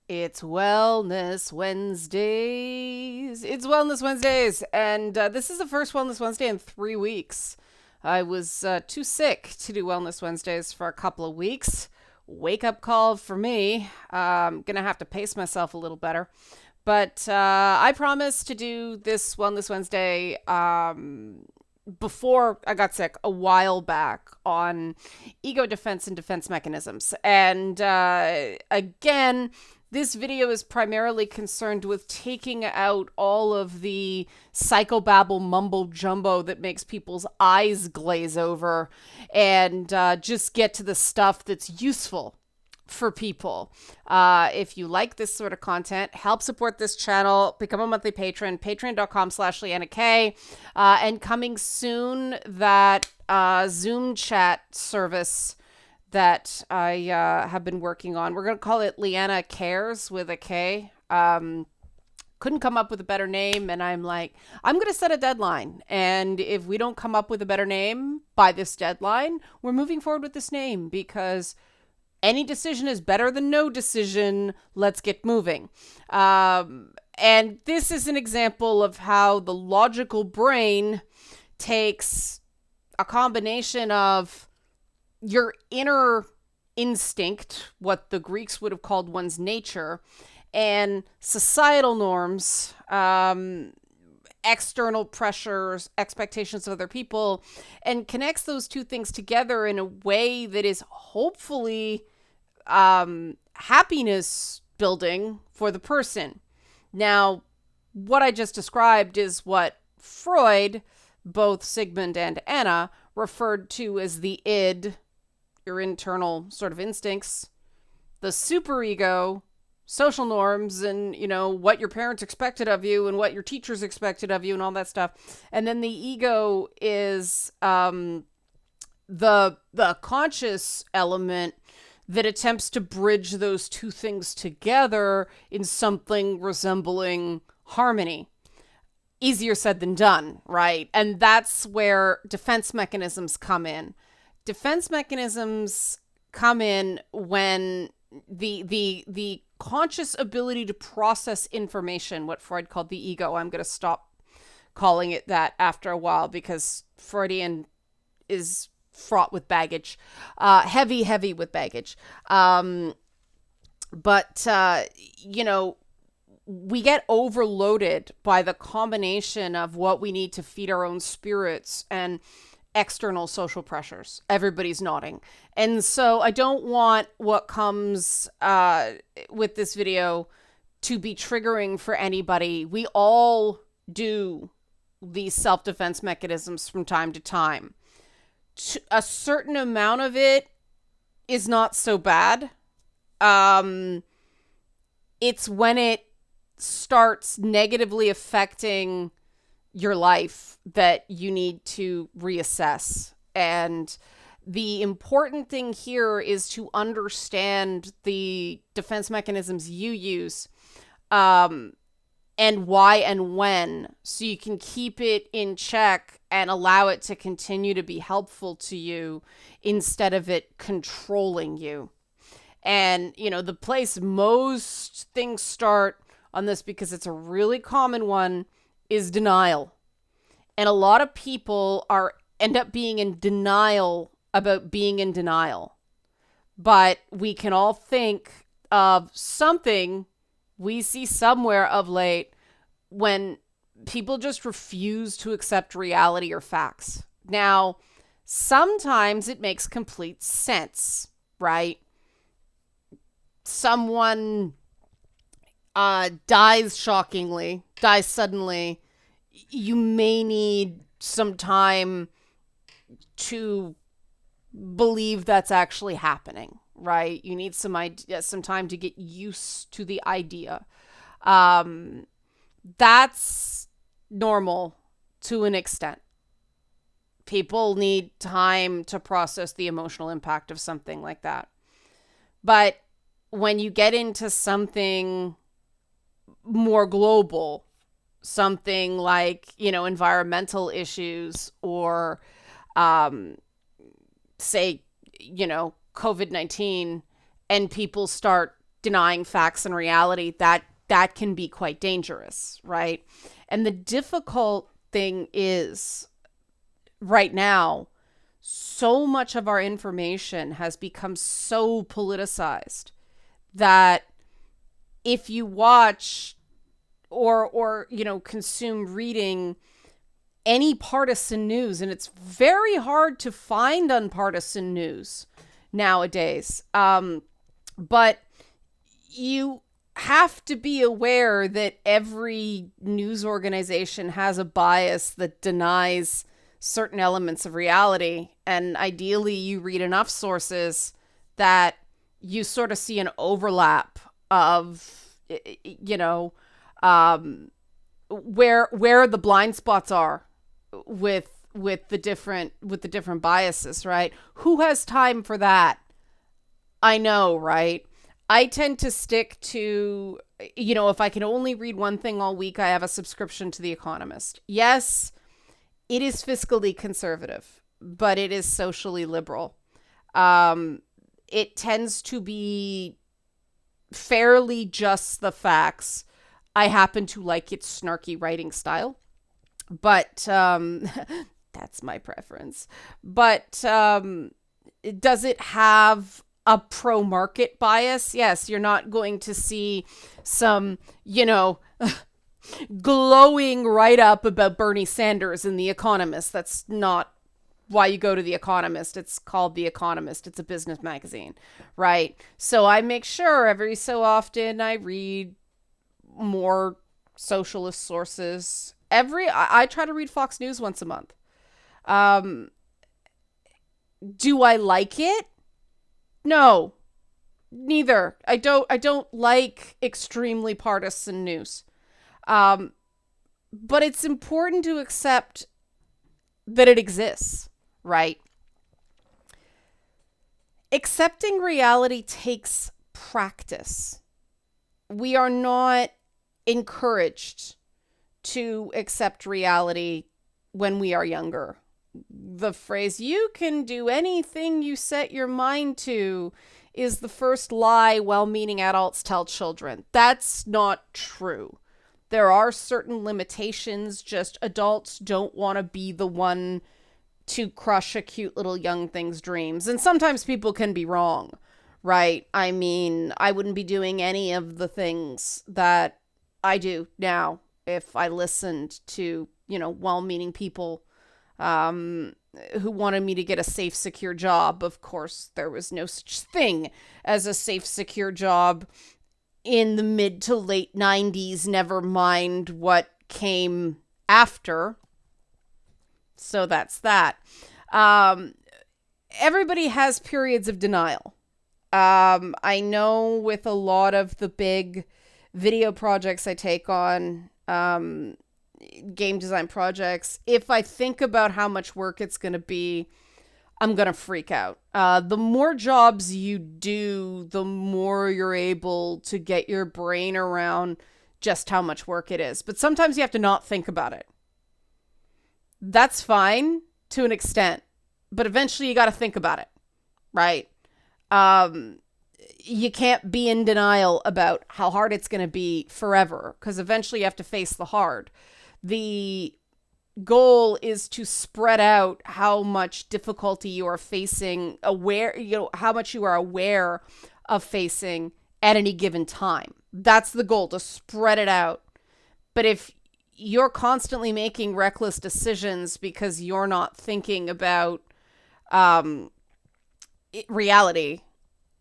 It's Wellness Wednesdays. It's Wellness Wednesdays. And this is the first Wellness Wednesday in 3 weeks. I was too sick to do Wellness Wednesdays for a couple of weeks. Wake up call for me. I'm going to have to pace myself a little better. But I promised to do this Wellness Wednesday before I got sick a while back on ego defense and defense mechanisms. And again, this video is primarily concerned with taking out all of the psychobabble mumbo jumbo that makes people's eyes glaze over and just get to the stuff that's useful for people. If you like this sort of content, help support this channel, become a monthly patron, patreon.com/LeannaK. And coming soon, that Zoom chat service that I have been working on. We're going to call it Leanna Cares with a K. Couldn't come up with a better name. And I'm like, I'm going to set a deadline. And if we don't come up with a better name by this deadline, we're moving forward with this name because any decision is better than no decision. Let's get moving. And this is an example of how the logical brain takes a combination of your inner instinct, what the Greeks would have called one's nature, and societal norms, external pressures, expectations of other people, and connects those two things together in a way that is hopefully happiness building for the person. Now, what I just described is what Freud, both Sigmund and Anna, referred to as the id, your internal sort of instincts, the superego, social norms, and, you know, what your parents expected of you and what your teachers expected of you and all that stuff. And then the ego is the conscious element that attempts to bridge those two things together in something resembling harmony. Easier said than done, right? And that's where defense mechanisms come in. Defense mechanisms come in when the conscious ability to process information, what Freud called the ego. I'm going to stop calling it that after a while because Freudian is fraught with baggage, heavy with baggage. But you know, we get overloaded by the combination of what we need to feed our own spirits and external social pressures. Everybody's nodding. And so I don't want what comes with this video to be triggering for anybody. We all do these self-defense mechanisms from time to time. A certain amount of it is not so bad. It's when it starts negatively affecting your life that you need to reassess. And the important thing here is to understand the defense mechanisms you use, and why and when, so you can keep it in check and allow it to continue to be helpful to you instead of it controlling you. And, you know, the place most things start on this, because it's a really common one, is denial. And a lot of people end up being in denial about being in denial. But we can all think of something we see somewhere of late when people just refuse to accept reality or facts. Now, sometimes it makes complete sense, right? Someone dies suddenly. You may need some time to believe that's actually happening, right? You need some time to get used to the idea. That's normal to an extent. People need time to process the emotional impact of something like that. But when you get into something more global, something like, you know, environmental issues or, say, you know, COVID-19, and people start denying facts and reality, that can be quite dangerous, right? And the difficult thing is right now, so much of our information has become so politicized that if you watch or consume reading any partisan news, and it's very hard to find unpartisan news nowadays, but you have to be aware that every news organization has a bias that denies certain elements of reality. And ideally, you read enough sources that you sort of see an overlap of, where the blind spots are with the different biases, right? Who has time for that? I know, right? I tend to stick to, if I can only read one thing all week, I have a subscription to The Economist. Yes, it is fiscally conservative, but it is socially liberal. It tends to be fairly just the facts. I happen to like its snarky writing style, but that's my preference. But does it have a pro-market bias? Yes, you're not going to see some, glowing write-up about Bernie Sanders in The Economist. That's not why you go to The Economist. It's called The Economist. It's a business magazine, right? So I make sure every so often I read more socialist sources. I try to read Fox News once a month. Do I like it? No, neither. I don't like extremely partisan news. But it's important to accept that it exists, right? Accepting reality takes practice. We are not encouraged to accept reality when we are younger. The phrase, "you can do anything you set your mind to," is the first lie well-meaning adults tell children. That's not true. There are certain limitations, just adults don't want to be the one to crush a cute little young thing's dreams. And sometimes people can be wrong, right? I mean, I wouldn't be doing any of the things that I do now if I listened to, well-meaning people who wanted me to get a safe, secure job. Of course, there was no such thing as a safe, secure job in the mid to late 90s, never mind what came after. So that's that. Everybody has periods of denial. I know with a lot of the big video projects I take on, game design projects, if I think about how much work it's going to be, I'm going to freak out. The more jobs you do, the more you're able to get your brain around just how much work it is. But sometimes you have to not think about it. That's fine to an extent, but eventually you got to think about it, right? You can't be in denial about how hard it's going to be forever, because eventually you have to face the hard. The goal is to spread out how much difficulty you are facing, how much you are aware of facing at any given time. That's the goal, to spread it out. But if you're constantly making reckless decisions because you're not thinking about reality,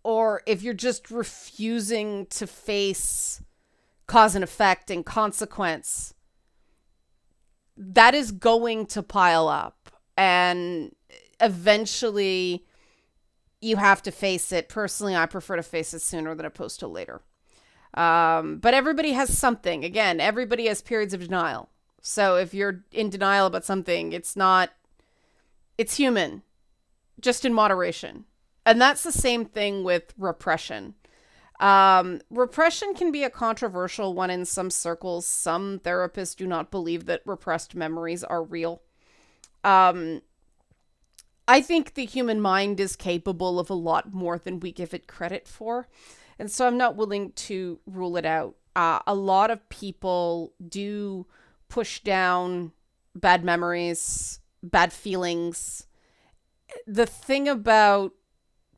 or if you're just refusing to face cause and effect and consequence, that is going to pile up. And eventually you have to face it. Personally, I prefer to face it sooner than opposed to later. But everybody has something. Again, everybody has periods of denial. So if you're in denial about something, it's human, just in moderation. And that's the same thing with repression. Repression can be a controversial one in some circles. Some therapists do not believe that repressed memories are real. I think the human mind is capable of a lot more than we give it credit for. And so I'm not willing to rule it out. A lot of people do push down bad memories, bad feelings. The thing about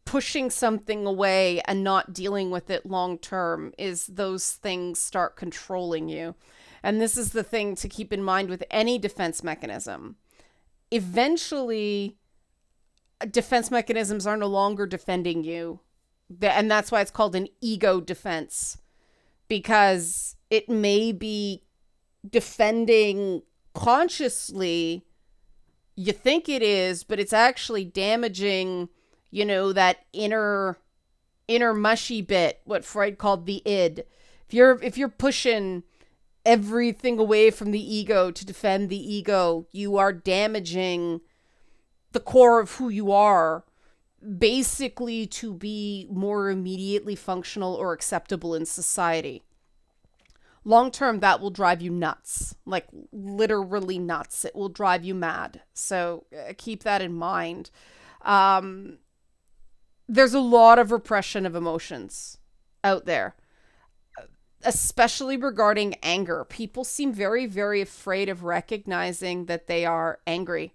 pushing something away and not dealing with it long term is those things start controlling you. And this is the thing to keep in mind with any defense mechanism. Eventually, defense mechanisms are no longer defending you. And that's why it's called an ego defense, because it may be defending consciously, you think it is, but it's actually damaging, that inner mushy bit, what Freud called the id. If you're pushing everything away from the ego to defend the ego, you are damaging the core of who you are, basically to be more immediately functional or acceptable in society. Long term, that will drive you nuts, like literally nuts. It will drive you mad. So keep that in mind. There's a lot of repression of emotions out there, especially regarding anger. People seem very, very afraid of recognizing that they are angry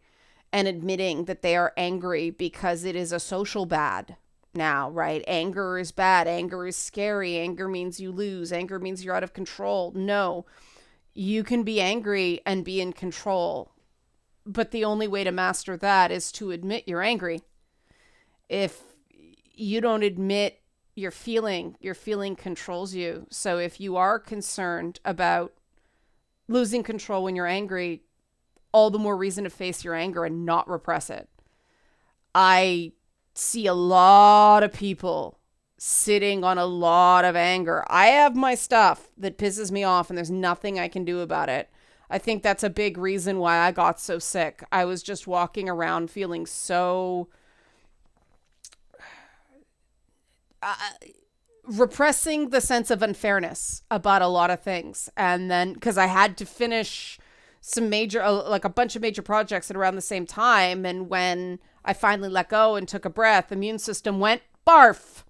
and admitting that they are angry because it is a social bad now, right? Anger is bad. Anger is scary. Anger means you lose. Anger means you're out of control. No, you can be angry and be in control. But the only way to master that is to admit you're angry. If you don't admit your feeling controls you. So if you are concerned about losing control when you're angry, all the more reason to face your anger and not repress it. I see a lot of people sitting on a lot of anger. I have my stuff that pisses me off and there's nothing I can do about it. I think that's a big reason why I got so sick. I was just walking around feeling so repressing the sense of unfairness about a lot of things. And then because I had to finish some major, like a bunch of major projects at around the same time. And when I finally let go and took a breath, the immune system went barf,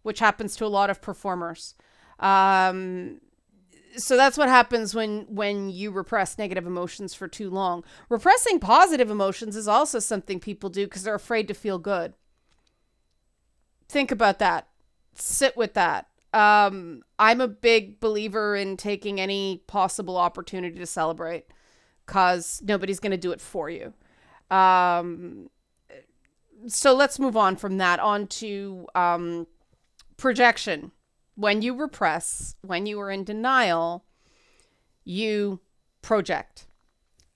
which happens to a lot of performers. So that's what happens when you repress negative emotions for too long. Repressing positive emotions is also something people do because they're afraid to feel good. Think about that. Sit with that. I'm a big believer in taking any possible opportunity to celebrate, because nobody's going to do it for you. So let's move on from that on to projection. When you repress, when you are in denial, you project.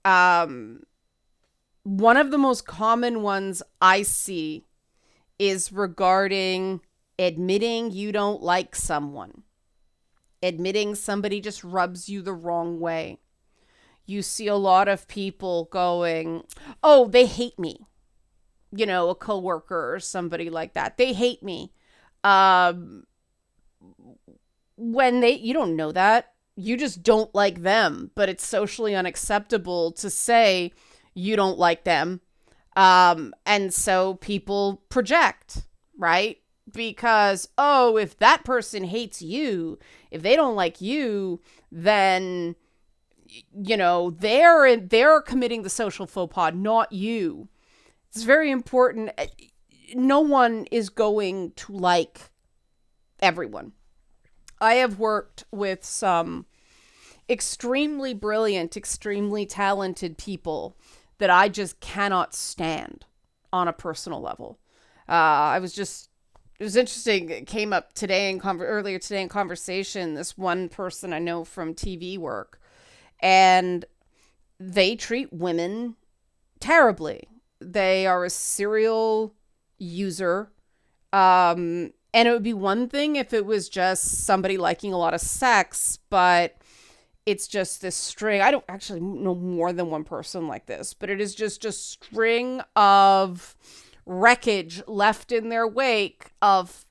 One of the most common ones I see is regarding admitting you don't like someone. Admitting somebody just rubs you the wrong way. You see a lot of people going, oh, they hate me. A coworker or somebody like that. They hate me. When you don't know that. You just don't like them. But it's socially unacceptable to say you don't like them. And so people project, right? Because, oh, if that person hates you, if they don't like you, then, they're committing the social faux pas, not you. It's very important. No one is going to like everyone. I have worked with some extremely brilliant, extremely talented people that I just cannot stand on a personal level. It was interesting. It came up today earlier today in conversation. This one person I know from TV work, and they treat women terribly. They are a serial user. And it would be one thing if it was just somebody liking a lot of sex, but it's just this string. I don't actually know more than one person like this, but it is just a string of wreckage left in their wake of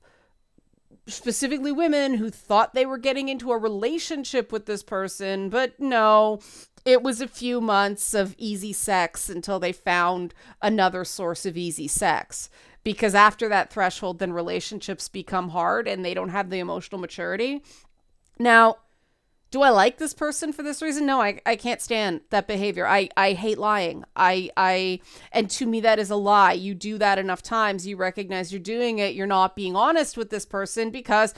specifically women who thought they were getting into a relationship with this person, but no, it was a few months of easy sex until they found another source of easy sex. because after that threshold, then relationships become hard and they don't have the emotional maturity. Now, do I like this person for this reason? No, I can't stand that behavior. I hate lying. And to me, that is a lie. You do that enough times, you recognize you're doing it. You're not being honest with this person because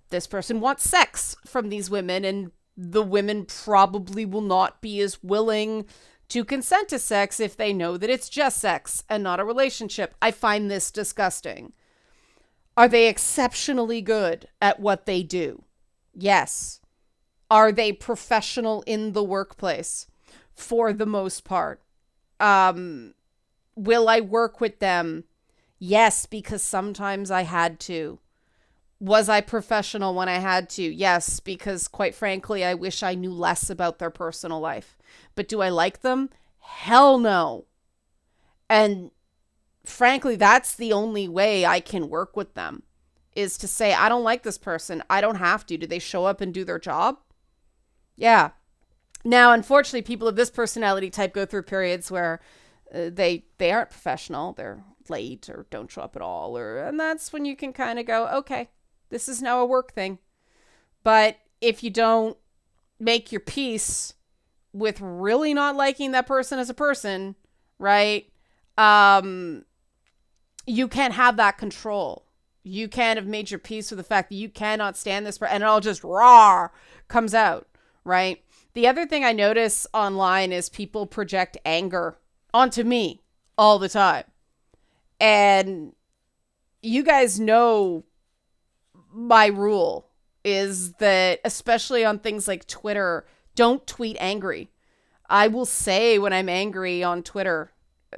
this person wants sex from these women, and the women probably will not be as willing to consent to sex if they know that it's just sex and not a relationship. I find this disgusting. Are they exceptionally good at what they do? Yes. Are they professional in the workplace? For the most part. Will I work with them? Yes, because sometimes I had to. Was I professional when I had to? Yes, because quite frankly, I wish I knew less about their personal life. But do I like them? Hell no. And frankly, that's the only way I can work with them, is to say, I don't like this person. I don't have to. Do they show up and do their job? Yeah. Now, unfortunately, people of this personality type go through periods where they aren't professional. They're late or don't show up at all. And that's when you can kind of go, okay, this is now a work thing. But if you don't make your peace with really not liking that person as a person, right? You can't have that control. You can't have made your peace with the fact that you cannot stand this person, and it all just raw comes out. Right? The other thing I notice online is people project anger onto me all the time. And you guys know my rule is that, especially on things like Twitter, don't tweet angry. I will say when I'm angry on Twitter,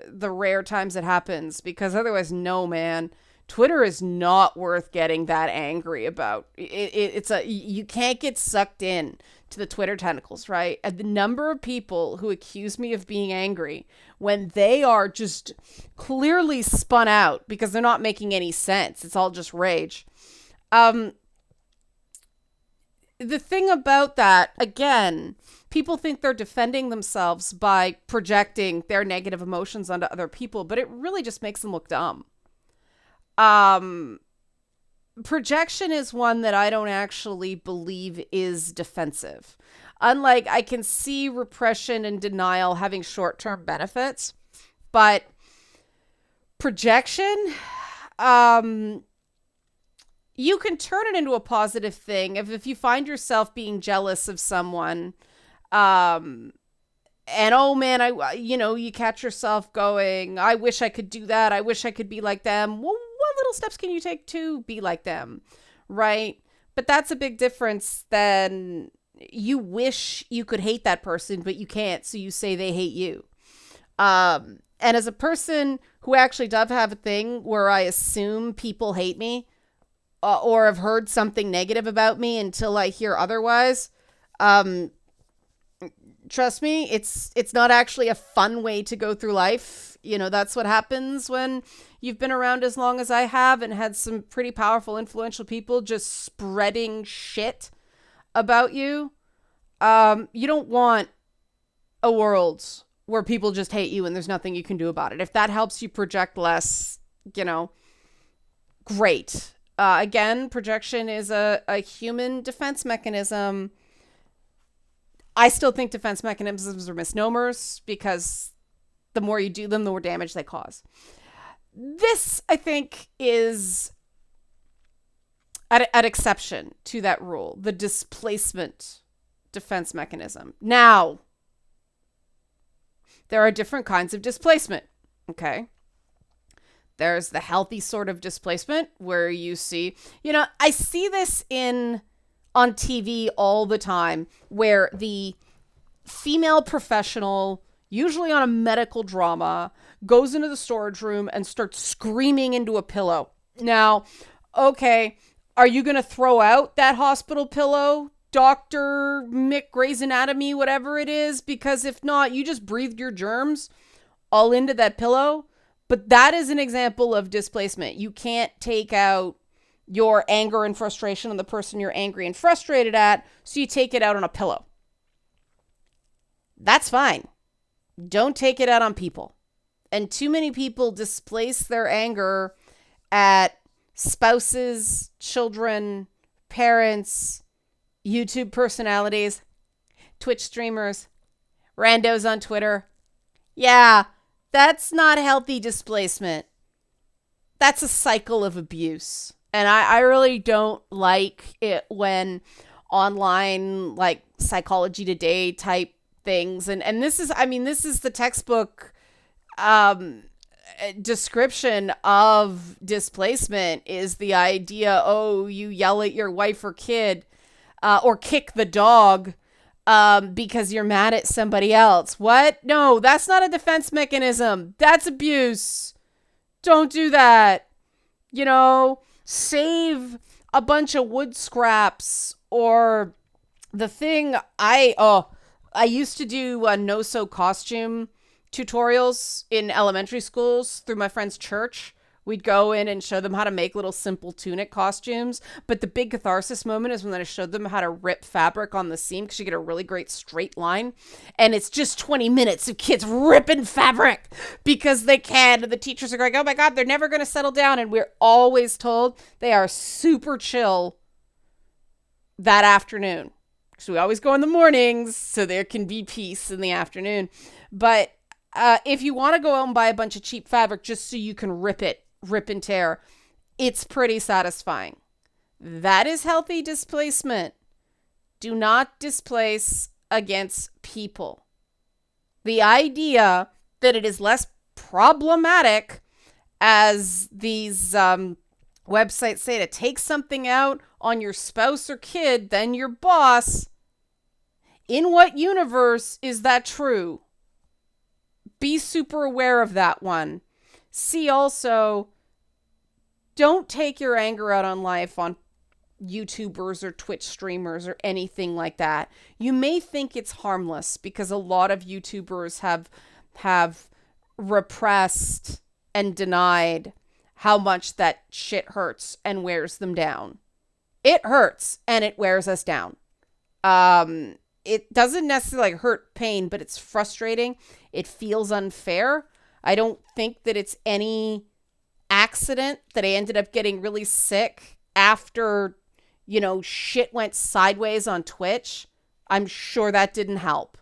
the rare times it happens, because otherwise, no, man. Twitter is not worth getting that angry about. You can't get sucked in to the Twitter tentacles, right? And the number of people who accuse me of being angry when they are just clearly spun out because they're not making any sense. It's all just rage. The thing about that, again, people think they're defending themselves by projecting their negative emotions onto other people, but it really just makes them look dumb. Projection is one that I don't actually believe is defensive. Unlike, I can see repression and denial having short-term benefits, but projection, you can turn it into a positive thing if you find yourself being jealous of someone, and oh man, you catch yourself going, I wish I could do that. I wish I could be like them. Well, what little steps can you take to be like them? Right? But that's a big difference than you wish you could hate that person, but you can't. So you say they hate you. And as a person who actually does have a thing where I assume people hate me, or have heard something negative about me until I hear otherwise, trust me, it's not actually a fun way to go through life. That's what happens when you've been around as long as I have and had some pretty powerful, influential people just spreading shit about you. You don't want a world where people just hate you and there's nothing you can do about it. If that helps you project less, great. Again, projection is a human defense mechanism. I still think defense mechanisms are misnomers because the more you do them, the more damage they cause. This, I think, is an exception to that rule, the displacement defense mechanism. Now, there are different kinds of displacement, okay? There's the healthy sort of displacement where you see, I see this on TV all the time, where the female professional, usually on a medical drama, goes into the storage room and starts screaming into a pillow. Now, okay, are you going to throw out that hospital pillow, Dr. Mick Grey's Anatomy, whatever it is? Because if not, you just breathed your germs all into that pillow. But that is an example of displacement. You can't take out your anger and frustration on the person you're angry and frustrated at, so you take it out on a pillow. That's fine. Don't take it out on people. And too many people displace their anger at spouses, children, parents, YouTube personalities, Twitch streamers, randos on Twitter. Yeah, that's not healthy displacement. That's a cycle of abuse. And I really don't like it when online, like, Psychology Today type things. And this is, I mean, this is the textbook description of displacement, is the idea, oh, you yell at your wife or kid or kick the dog because you're mad at somebody else. What? No, that's not a defense mechanism. That's abuse. Don't do that. You know, save a bunch of wood scraps. Or the thing I used to do no-sew costume tutorials in elementary schools through my friend's church. We'd go in and show them how to make little simple tunic costumes. But the big catharsis moment is when I showed them how to rip fabric on the seam, because you get a really great straight line. And it's just 20 minutes of kids ripping fabric because they can. And the teachers are going, oh my God, they're never going to settle down. And we're always told they are super chill that afternoon. So we always go in the mornings so there can be peace in the afternoon. But if you want to go out and buy a bunch of cheap fabric just so you can rip and tear, it's pretty satisfying. That is healthy displacement. Do not displace against people. The idea that it is less problematic, as these websites say, to take something out on your spouse or kid than your boss. In what universe is that true? Be super aware of that one. See also, don't take your anger out on life on YouTubers or Twitch streamers or anything like that. You may think it's harmless because a lot of YouTubers have repressed and denied how much that shit hurts and wears them down. It hurts and it wears us down. It doesn't necessarily hurt pain, but it's frustrating. It feels unfair. I don't think that it's any accident that I ended up getting really sick after, shit went sideways on Twitch. I'm sure that didn't help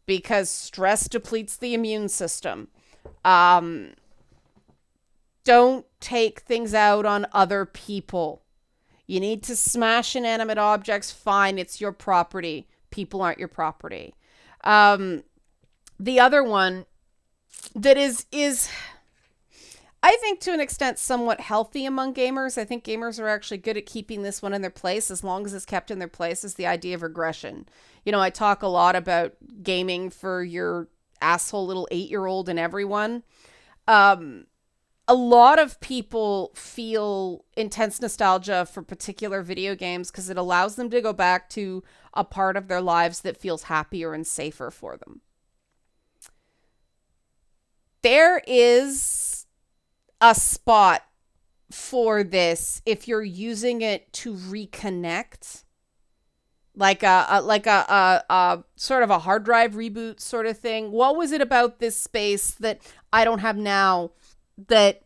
because stress depletes the immune system. Don't take things out on other people. You need to smash inanimate objects. Fine, it's your property. People aren't your property. The other one that is I think to an extent somewhat healthy among gamers. I think gamers are actually good at keeping this one in their place as long as it's kept in their place, is the idea of regression. I talk a lot about gaming for your asshole little 8-year-old and everyone. A lot of people feel intense nostalgia for particular video games because it allows them to go back to a part of their lives that feels happier and safer for them. There is a spot for this if you're using it to reconnect, like a sort of a hard drive reboot sort of thing. What was it about this space that I don't have now? That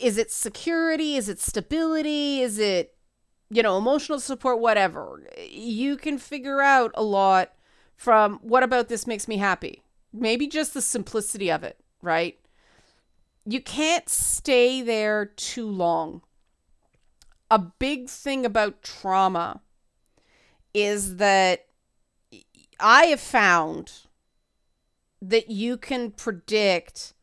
is it security? Is it stability? Is it, emotional support? Whatever. You can figure out a lot from what about this makes me happy. Maybe just the simplicity of it, right? You can't stay there too long. A big thing about trauma is that I have found that you can predict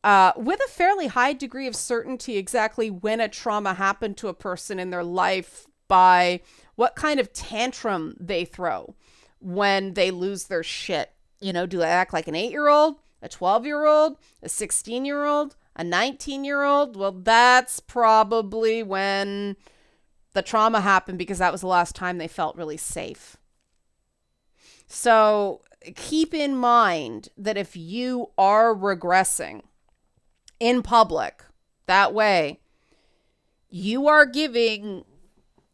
with a fairly high degree of certainty exactly when a trauma happened to a person in their life by what kind of tantrum they throw when they lose their shit. Do they act like an 8-year-old, a 12-year-old, a 16-year-old, a 19-year-old? Well, that's probably when the trauma happened because that was the last time they felt really safe. So keep in mind that if you are regressing in public that way, you are giving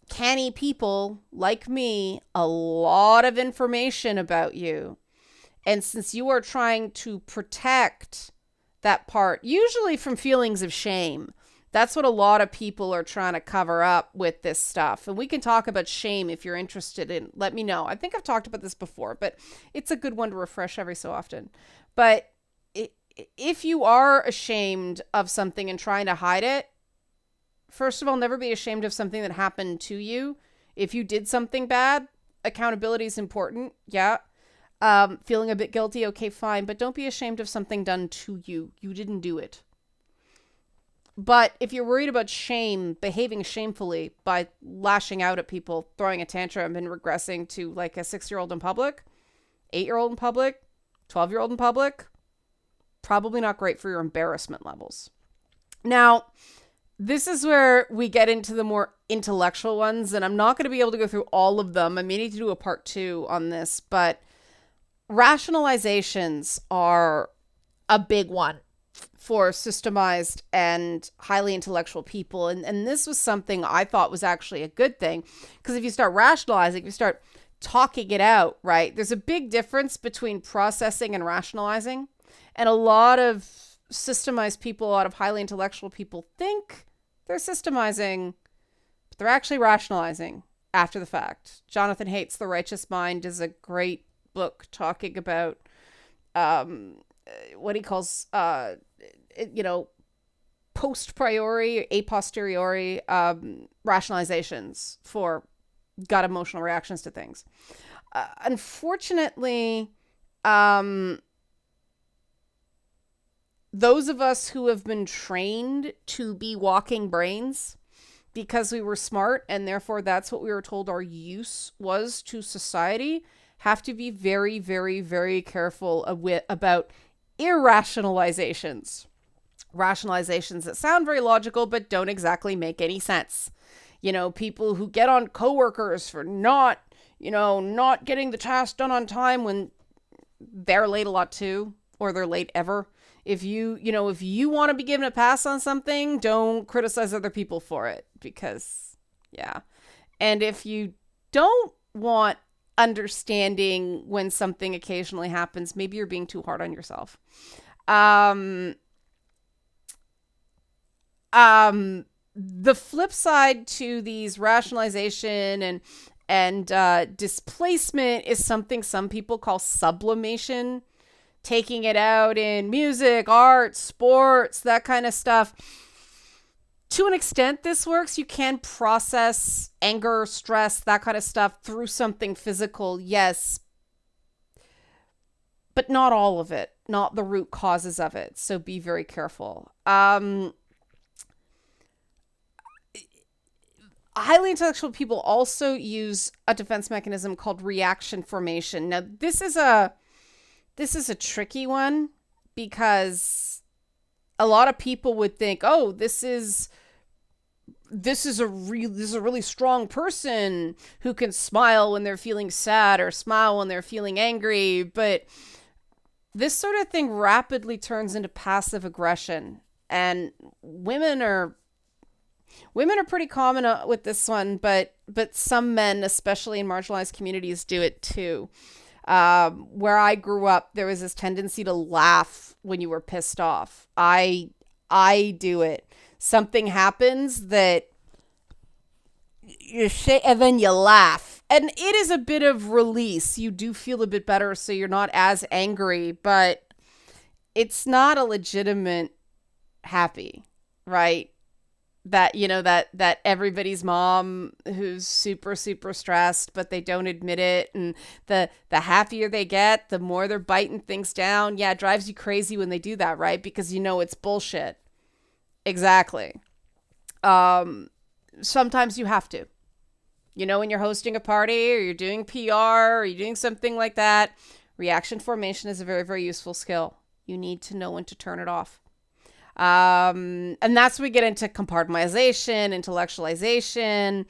canny people like me a lot of information about you. And since you are trying to protect that part, usually from feelings of shame, That's what a lot of people are trying to cover up with this stuff. And we can talk about shame if you're interested in, let me know. I think I've talked about this before, but it's a good one to refresh every so often. But if you are ashamed of something and trying to hide it, first of all, never be ashamed of something that happened to you. If you did something bad, accountability is important. Yeah. Feeling a bit guilty, okay, fine. But don't be ashamed of something done to you. You didn't do it. But if you're worried about shame, behaving shamefully by lashing out at people, throwing a tantrum and regressing to like a 6-year-old in public, 8-year-old in public, 12-year-old in public, probably not great for your embarrassment levels. Now, this is where we get into the more intellectual ones, and I'm not going to be able to go through all of them. I may need to do a part 2 on this, but rationalizations are a big one for systemized and highly intellectual people. And this was something I thought was actually a good thing, because if you start rationalizing, if you start talking it out, right, there's a big difference between processing and rationalizing. And a lot of systemized people, a lot of highly intellectual people think they're systemizing, but they're actually rationalizing after the fact. Jonathan Haidt's The Righteous Mind is a great book talking about what he calls, post priori, a posteriori rationalizations for gut emotional reactions to things. Unfortunately, those of us who have been trained to be walking brains because we were smart and therefore that's what we were told our use was to society have to be very, very, very careful about irrationalizations. Rationalizations that sound very logical but don't exactly make any sense. People who get on coworkers for not getting the task done on time when they're late a lot too, or they're late ever. If you want to be given a pass on something, don't criticize other people for it, because, yeah. And if you don't want understanding when something occasionally happens, maybe you're being too hard on yourself. The flip side to these rationalization and displacement is something some people call sublimation. Taking it out in music, art, sports, that kind of stuff. To an extent, this works. You can process anger, stress, that kind of stuff through something physical, yes. But not all of it, not the root causes of it. So be very careful. Highly intellectual people also use a defense mechanism called reaction formation. Now, this is a tricky one, because a lot of people would think, oh, this is a really strong person who can smile when they're feeling sad or smile when they're feeling angry. But this sort of thing rapidly turns into passive aggression, and women are pretty common with this one, but some men, especially in marginalized communities, do it too. Where I grew up, there was this tendency to laugh when you were pissed off. I do it. Something happens that you say, and then you laugh. And it is a bit of release. You do feel a bit better, so you're not as angry, but it's not a legitimate happy, right? That, that everybody's mom who's super, super stressed, but they don't admit it. And the happier they get, the more they're biting things down. Yeah, it drives you crazy when they do that, right? Because it's bullshit. Exactly. Sometimes you have to. When you're hosting a party or you're doing PR or you're doing something like that, reaction formation is a very, very useful skill. You need to know when to turn it off. And that's when we get into compartmentalization, intellectualization.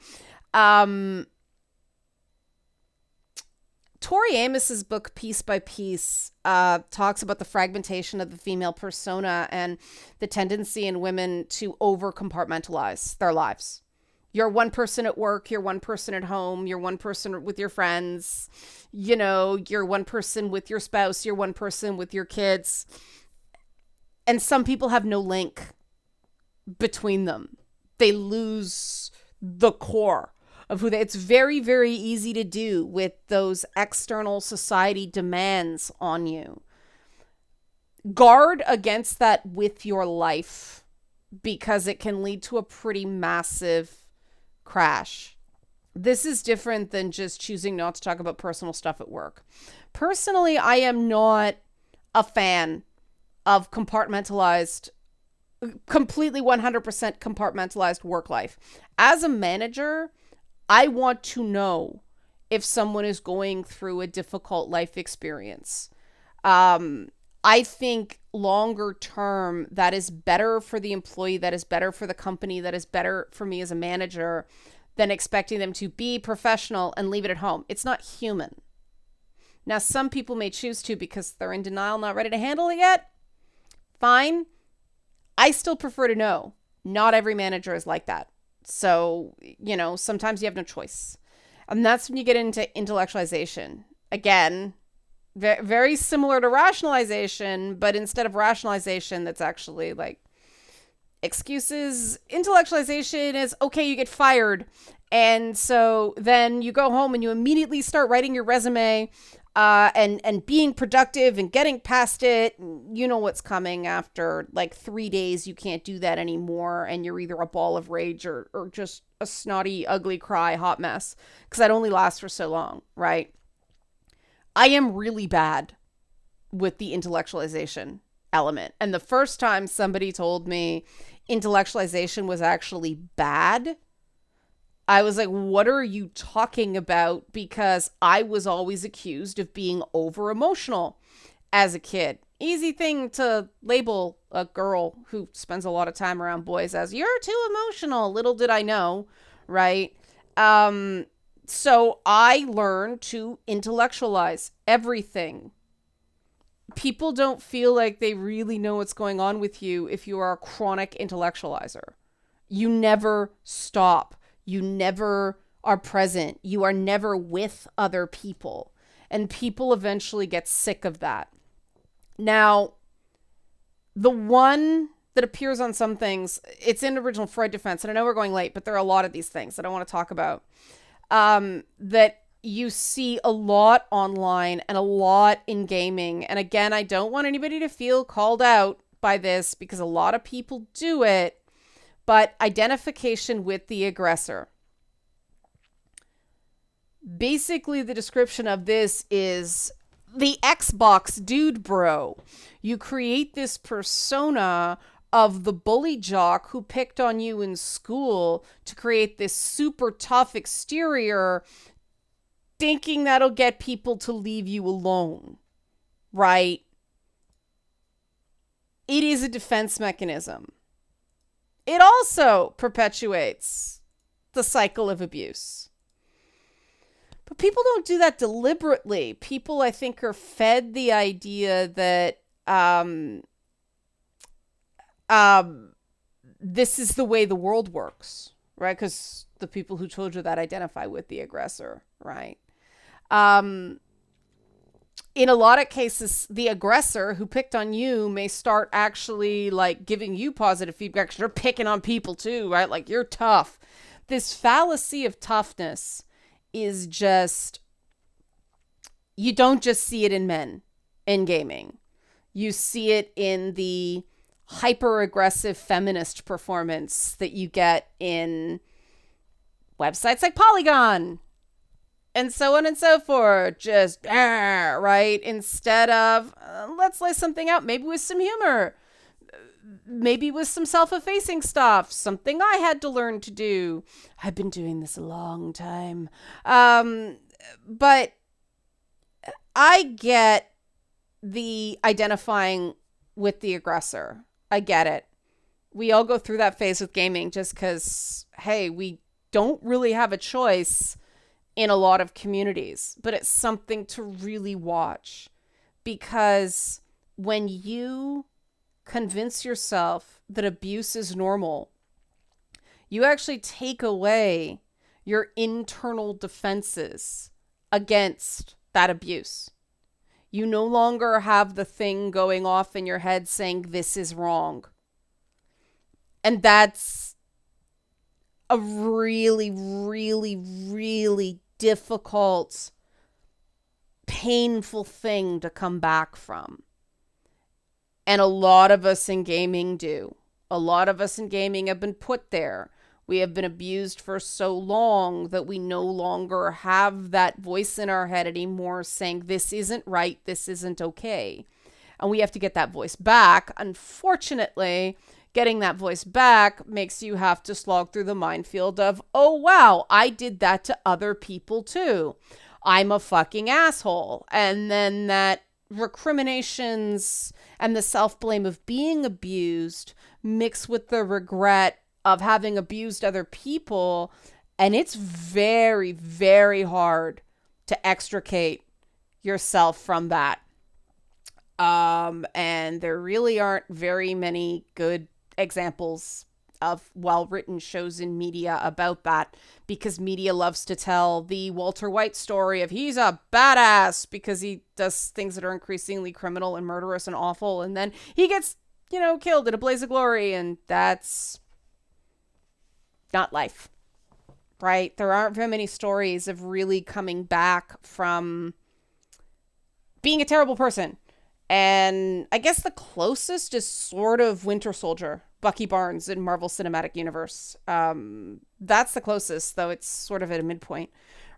Tori Amos's book, Piece by Piece, talks about the fragmentation of the female persona and the tendency in women to over-compartmentalize their lives. You're one person at work, you're one person at home, you're one person with your friends, you're one person with your spouse, you're one person with your kids. And some people have no link between them. They lose the core of who they. It's very, very easy to do with those external society demands on you. Guard against that with your life, because it can lead to a pretty massive crash. This is different than just choosing not to talk about personal stuff at work. Personally, I am not a fan of compartmentalized, completely 100% compartmentalized work life. As a manager, I want to know if someone is going through a difficult life experience. I think longer term, that is better for the employee, that is better for the company, that is better for me as a manager than expecting them to be professional and leave it at home. It's not human. Now, some people may choose to because they're in denial, not ready to handle it yet. Fine. I still prefer to know. Not every manager is like that. So, sometimes you have no choice. And that's when you get into intellectualization. Again, very similar to rationalization, but instead of rationalization, that's actually like excuses. Intellectualization is, okay, you get fired. And so then you go home and you immediately start writing your resume and being productive and getting past it. You know what's coming after like 3 days. You can't do that anymore. And you're either a ball of rage or just a snotty, ugly cry, hot mess. Because that only lasts for so long, right? I am really bad with the intellectualization element. And the first time somebody told me intellectualization was actually bad, I was like, what are you talking about? Because I was always accused of being over emotional as a kid. Easy thing to label a girl who spends a lot of time around boys as, you're too emotional. Little did I know, right? So I learned to intellectualize everything. People don't feel like they really know what's going on with you if you are a chronic intellectualizer. You never stop. You never are present. You are never with other people. And people eventually get sick of that. Now, the one that appears on some things, it's in Original Freud Defense, and I know we're going late, but there are a lot of these things that I want to talk about that you see a lot online and a lot in gaming. And again, I don't want anybody to feel called out by this because a lot of people do it, but identification with the aggressor. Basically, the description of this is the Xbox dude bro. You create this persona of the bully jock who picked on you in school to create this super tough exterior, thinking that'll get people to leave you alone, right? It is a defense mechanism. It also perpetuates the cycle of abuse. But people don't do that deliberately. People, I think, are fed the idea that this is the way the world works, right? Because the people who told you that identify with the aggressor, right? In a lot of cases, the aggressor who picked on you may start actually like giving you positive feedback. They're picking on people too, right? Like, you're tough. This fallacy of toughness is just, you don't just see it in men in gaming. You see it in the hyper-aggressive feminist performance that you get in websites like Polygon and so on and so forth. Just, right? Instead of, let's lay something out, maybe with some humor, maybe with some self-effacing stuff, something I had to learn to do. I've been doing this a long time. But I get the identifying with the aggressor. I get it. We all go through that phase with gaming just because, hey, we don't really have a choice in a lot of communities, but it's something to really watch, because when you convince yourself that abuse is normal, you actually take away your internal defenses against that abuse. You no longer have the thing going off in your head saying this is wrong. And that's a really, really, really difficult, painful thing to come back from. And a lot of us in gaming do. A lot of us in gaming have been put there. We have been abused for so long that we no longer have that voice in our head anymore saying, this isn't right, this isn't okay. And we have to get that voice back. Unfortunately, getting that voice back makes you have to slog through the minefield of, oh, wow, I did that to other people too. I'm a fucking asshole. And then that recriminations and the self-blame of being abused mix with the regret of having abused other people. And it's very, very hard to extricate yourself from that. And there really aren't very many good examples of well-written shows in media about that, because media loves to tell the Walter White story of he's a badass because he does things that are increasingly criminal and murderous and awful, and then he gets, killed in a blaze of glory, and that's not life, right? There aren't very many stories of really coming back from being a terrible person. And I guess the closest is sort of Winter Soldier, Bucky Barnes in Marvel Cinematic Universe. That's the closest, though it's sort of at a midpoint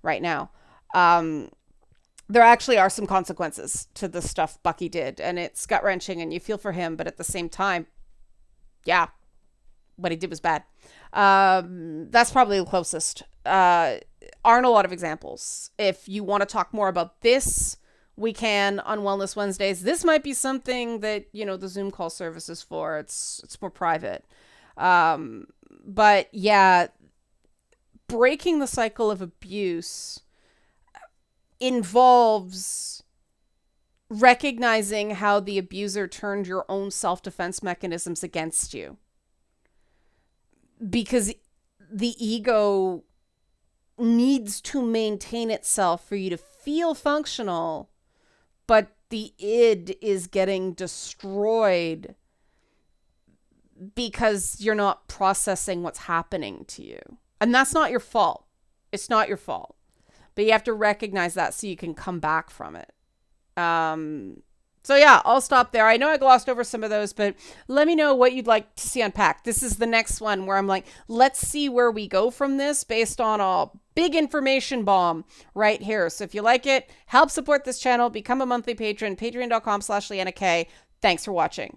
right now. There actually are some consequences to the stuff Bucky did, and it's gut-wrenching, and you feel for him, but at the same time, yeah, what he did was bad. That's probably the closest. Aren't a lot of examples. If you want to talk more about this, we can on Wellness Wednesdays. This might be something that, the Zoom call service is for. It's more private. But yeah, breaking the cycle of abuse involves recognizing how the abuser turned your own self-defense mechanisms against you. Because the ego needs to maintain itself for you to feel functional, but the id is getting destroyed because you're not processing what's happening to you. And that's not your fault. It's not your fault. But you have to recognize that so you can come back from it. So yeah, I'll stop there. I know I glossed over some of those, but let me know what you'd like to see unpacked. This is the next one where I'm like, let's see where we go from this based on a big information bomb right here. So if you like it, help support this channel, become a monthly patron, patreon.com/LeannaK. Thanks for watching.